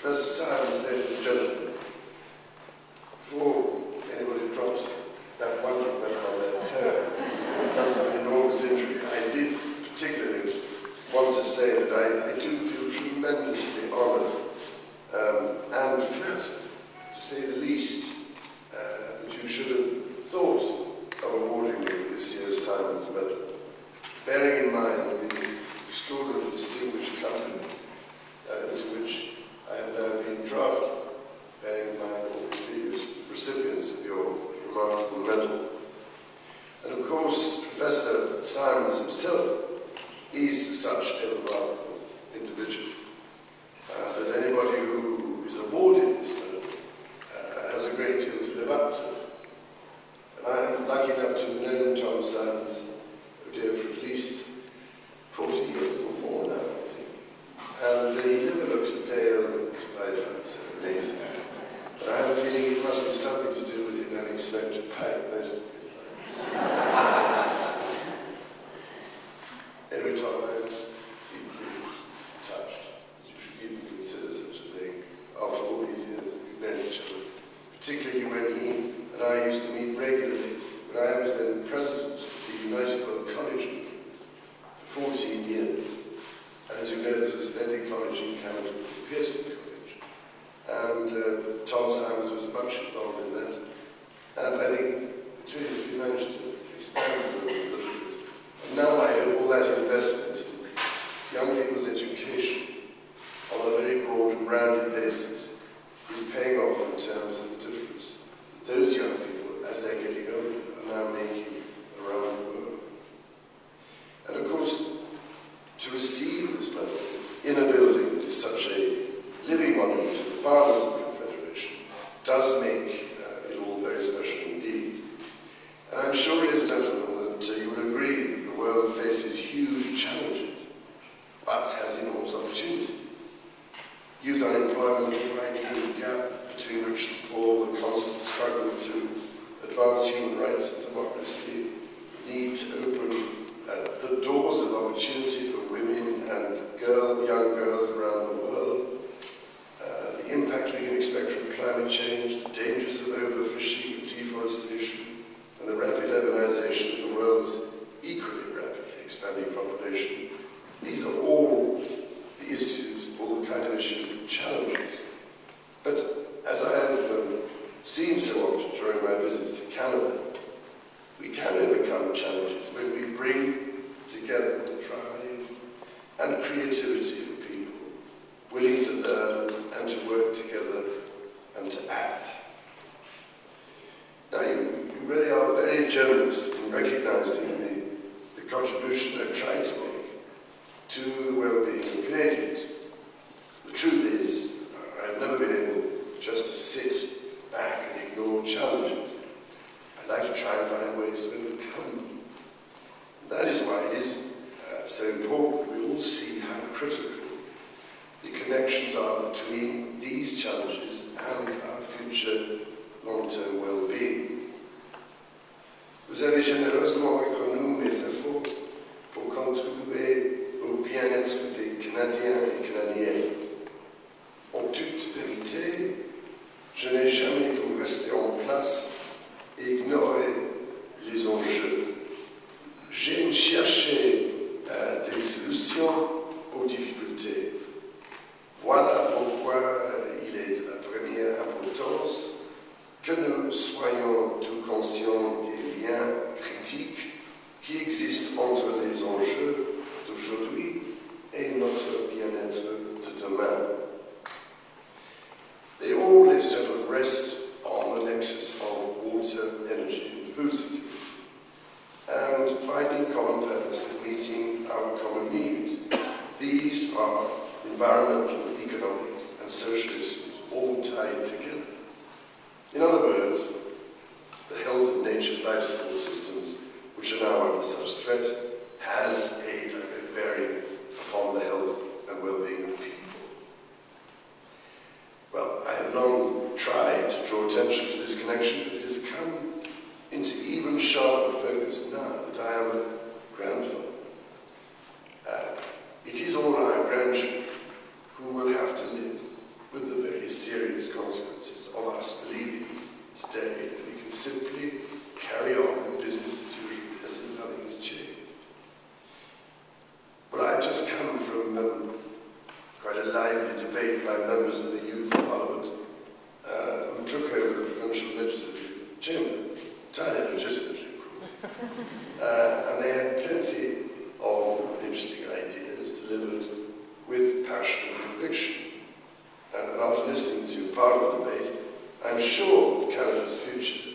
Professor Symons, ladies and gentlemen, before anybody drops that one medal on their toe, that's an enormous injury, I did particularly want to say that I do feel tremendously honoured and flattered, to say the least, that you should have thought of awarding me this year's Symons Medal, bearing in mind the extraordinarily distinguished company into which I have now been drafted, bearing in mind all the previous recipients of your remarkable medal. And of course, Professor Symons himself is such a remarkable individual that anybody who is awarded this medal has a great deal to live up to. And I am lucky enough to have known Tom Symons, oh dear, for at least 40 years or more now, I think. And he never looks a day older. That's what I find so amazing. But I have a feeling it must be something to do with him having smoked a pipe most of his life. Anyway, Tom, I am deeply touched that you should even consider such a thing after all these years that we've known each other, particularly when he and I used to meet regularly when I was then president of the United World College Group for 14 years. And as you know, there's a splendid college in Canada called Pearson College. And Tom Symons was much involved in that. And I think between us we managed to expand a little bit. And now I hope all that investment in young people's education on a very broad and rounded basis is paying off in terms of the difference that those young people, as they're getting older, are now making around the world. And of course, to receive this medal in a building that is such a living monument to the fathers of the Confederation does make it all very special indeed. And I'm sure, ladies and gentlemen, that you will agree that the world faces huge challenges, but has enormous opportunity. Youth unemployment, widening the gap between rich and poor, the constant struggle to advance human rights and democracy, need to open the doors of opportunity for women and young girls around the world, the impact we can expect from climate change, the dangers of overfishing and deforestation, and the rapid urbanization of the world's equally rapidly expanding population. These are all the issues, all the kind of issues that challenge us. But as I have seen so often during my visits to Canada, we can overcome challenges when we bring together the drive and creativity of people, willing to learn and to work together and to act. Now, you really are very generous in recognizing the contribution I've tried to make to the well-being of Canadians. The truth is, I've never been able just to sit back and ignore challenges. I like to try and find ways to overcome them. And that is why it is so important that we all see how critical the connections are between these challenges and our future long-term well-being. Vous avez généreusement reconnu mes efforts pour contribuer au bien-être des Canadiens et Canadiennes. En toute vérité, je n'ai jamais pu rester en place et ignorer les enjeux. J'aime chercher des solutions aux difficultés. Voilà pourquoi il est de la première importance que nous soyons tous conscients des liens critiques qui existent entre les enjeux d'aujourd'hui et notre bien-être de demain. They all, ladies and gentlemen, rest on the nexus of water, energy, and food security, and finding common purpose in meeting our common needs. These are environmental, economic, and social issues all tied together. In other words, the health of nature's life support systems, which are now under such threat, has a direct bearing upon the health and well-being of people. Well, I have long tried to draw attention to this connection, but it has come into even sharper focus now that I am a grandfather. It is all our grandchildren who will have to live with the members of the Youth Parliament who took over the provincial legislative chamber, entirely legitimately, of course. And they had plenty of interesting ideas delivered with passion and conviction. And after listening to part of the debate, I'm sure that Canada's future,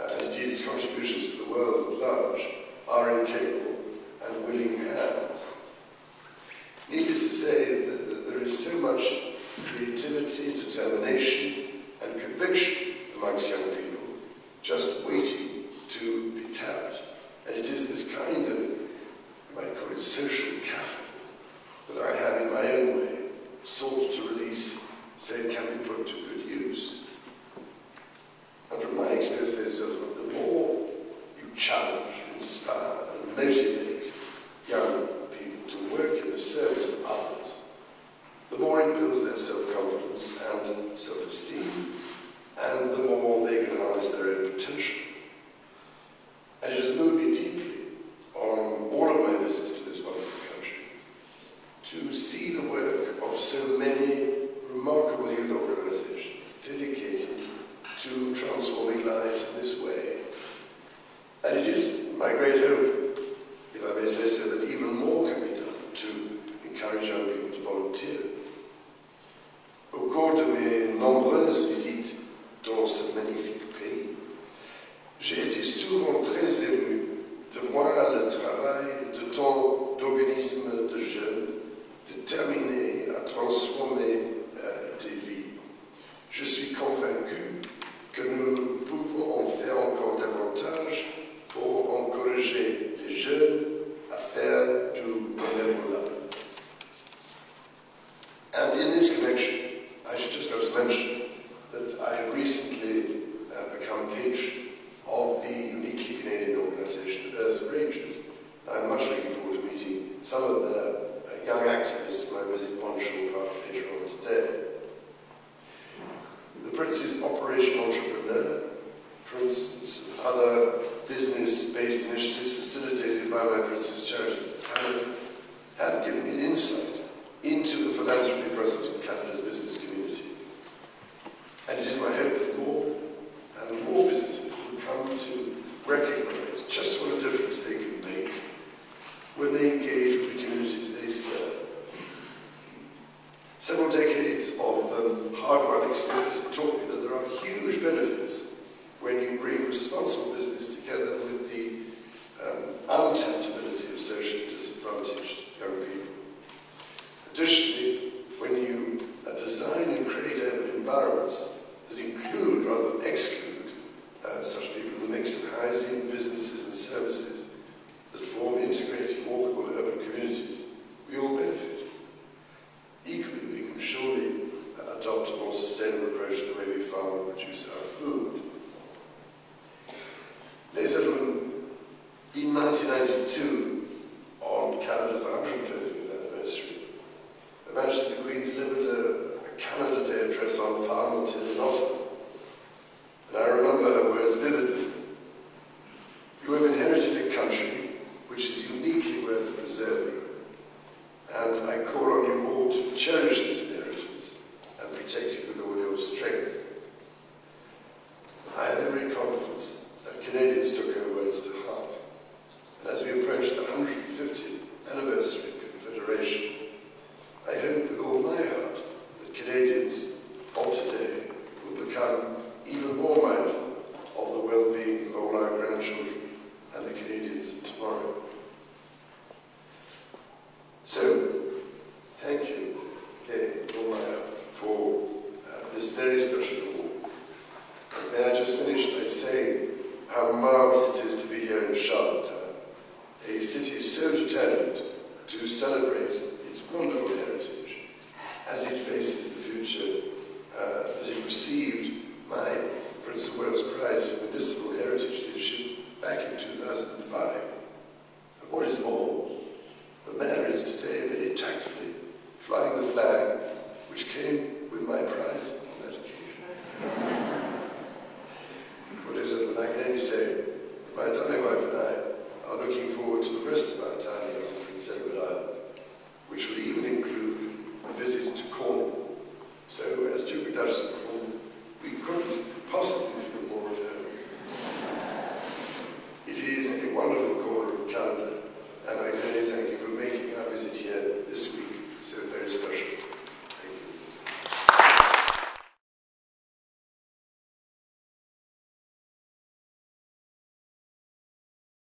and indeed its contributions to the world at large, are in capable and willing hands. Needless to say that there is so much creativity, determination, and conviction amongst young people just waiting to be tapped. And it is this kind of, you might call it social capital, that I have in my own way sought to release, so it can be put to good use. And from my experience, the more you challenge, inspire, and motivate young people to work in the service of others, the more it builds their self-confidence and self-esteem, and the more they can harness their own potential. And it has moved me deeply on all of my visits to this wonderful country to see the work of so many remarkable youth organizations dedicated to transforming lives in this way. And it is my great hope, if I may say so, that even more can be done to encourage young people to volunteer. Au cours de mes nombreuses visites dans ce magnifique pays, j'ai été souvent très ému de voir le travail de tant d'organismes de jeunes déterminés à transformer des vies. Je suis convaincu que nous pouvons en faire encore davantage pour encourager les jeunes à faire du bénévolat. And in this connection, I should just perhaps mention that I have recently become patron of the uniquely Canadian organisation Earth Rangers. I'm much looking forward to meeting some of the young activists when I visit Montreal Park later on today. The Prince's Operation Entrepreneur, for instance, and other business-based initiatives facilitated by my Prince's Charities of Canada have given me an insight into the philanthropy present in Canada's business community. And it is my hope that more and more businesses will come to recognise just what a difference they can make when they engage with the communities they serve. Several decades of hard-won experience have taught me that there are huge benefits when you bring responsible business together with the untapped ability of socially disadvantaged young people. Additionally, when you design and create urban environments that include rather than exclude such people in the mix of housing, businesses and services that form integrated walkable urban communities, we all benefit. Equally, we can surely adopt a more sustainable approach to the way we farm and produce our food. Ladies and gentlemen, in 1992, on Canada's 120th anniversary, Her Majesty the Queen delivered a Canada Day address on Parliament Hill in Ottawa. And I remember her words vividly. You have inherited a country which is uniquely worth preserving, and I call on you all to cherish this inheritance and protect it with all your strength. I have every confidence that Canadians took her words to heart, and as we approach the 150th anniversary of Confederation, I hope with all my heart that Canadians of today will become even more mindful of the well-being of all our grandchildren and the Canadians of tomorrow. So, thank you again with all my heart for this very special award. And may I just finish by saying how marvellous it is to be here in Charlottetown, a city so determined to celebrate its wonderful heritage as it faces the future that it received my Prince of Wales Prize for Municipal Heritage Leadership back in 2005. And what is more, the Mayor is today very tactfully flying the flag which came with my prize on that occasion. What is it? I can only say that my darling wife and I are looking forward to the rest of our time here on Prince Edward Island.